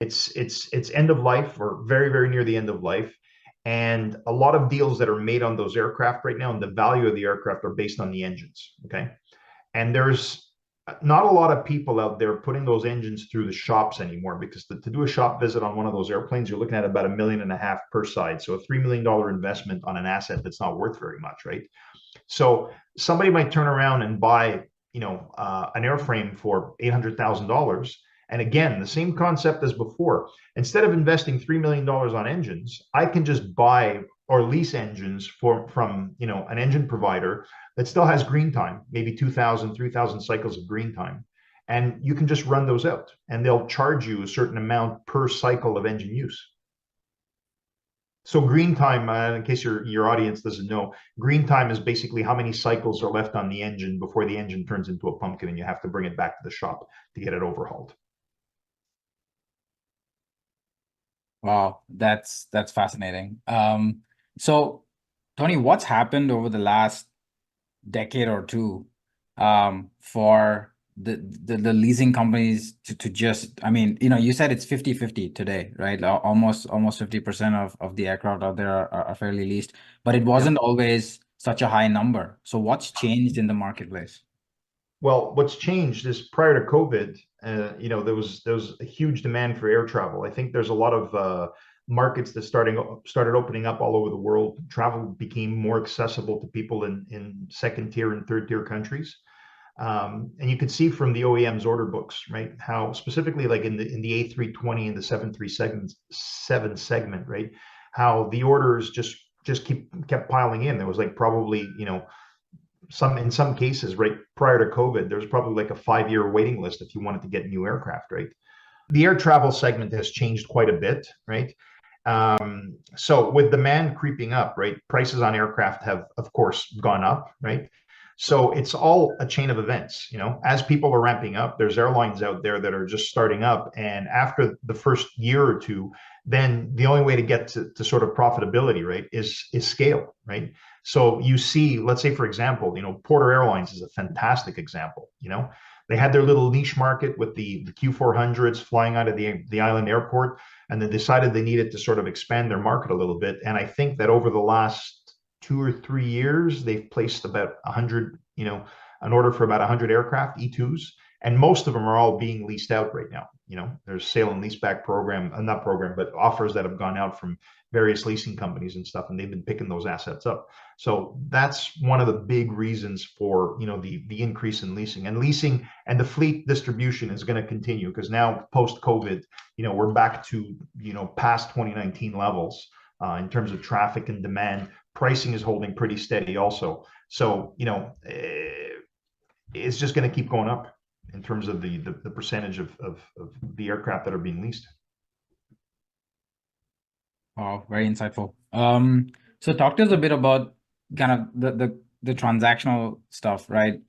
It's end of life or very near the end of life. And a lot of deals that are made on those aircraft right now and the value of the aircraft are based on the engines. Okay. And there's not a lot of people out there putting those engines through the shops anymore because to do a shop visit on one of those airplanes, you're looking at about $1.5 million per side. So a $3 million investment on an asset that's not worth very much, right? So somebody might turn around and buy, an airframe for $800,000. And again, the same concept as before. Instead of investing $3 million on engines, I can just buy or lease engines from an engine provider that still has green time, maybe 2,000, 3,000 cycles of green time. And you can just run those out and they'll charge you a certain amount per cycle of engine use. So green time, in case your audience doesn't know, green time is basically how many cycles are left on the engine before the engine turns into a pumpkin and you have to bring it back to the shop to get it overhauled. Wow, that's fascinating. So Tony, what's happened over the last decade or two for the leasing companies to just, I mean, you said it's 50-50 today, right? Almost 50% of the aircraft out there are fairly leased, but it Yep. wasn't always such a high number. So what's changed in the marketplace? Well, what's changed is prior to COVID, there was a huge demand for air travel. I think there's a lot of markets that started opening up all over the world. Travel became more accessible to people in second tier and third tier countries. And you can see from the OEM's order books, right, how specifically like in the A320 and the 737 segment, right, how the orders just kept piling in. There was like probably, in some cases, right, prior to COVID, there's probably like a 5-year waiting list if you wanted to get new aircraft, right? The air travel segment has changed quite a bit, right? So with demand creeping up, right, prices on aircraft have, of course, gone up, right? So it's all a chain of events, as people are ramping up, there's airlines out there that are just starting up. And after the first year or two, then the only way to get to sort of profitability, right, is scale, right? So you see, let's say, for example, Porter Airlines is a fantastic example. They had their little niche market with the Q400s flying out of the island airport, and they decided they needed to sort of expand their market a little bit. And I think that over the last 2 or 3 years, they've placed about 100, an order for about 100 aircraft, E2s, and most of them are all being leased out right now. There's sale and leaseback program, not program, but offers that have gone out from various leasing companies and stuff, and they've been picking those assets up. So that's one of the big reasons for the increase in leasing, and the fleet distribution is going to continue because now post COVID, we're back to past 2019 levels in terms of traffic and demand. Pricing is holding pretty steady also. So it's just going to keep going up in terms of the percentage of the aircraft that are being leased. Oh, very insightful. So talk to us a bit about kind of the transactional stuff, right?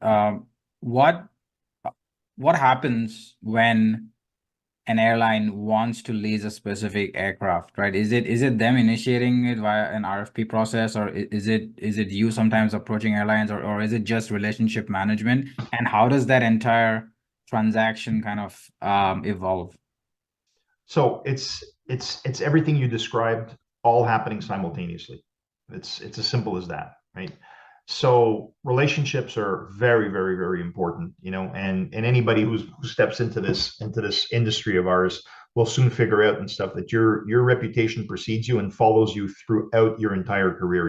What happens when an airline wants to lease a specific aircraft, right? Is it them initiating it via an RFP process, or is it you sometimes approaching airlines, or is it just relationship management? And how does that entire transaction kind of evolve? So it's everything you described all happening simultaneously. It's as simple as that, right? So relationships are very important, and anybody who steps into this industry of ours will soon figure out and stuff that your reputation precedes you and follows you throughout your entire career.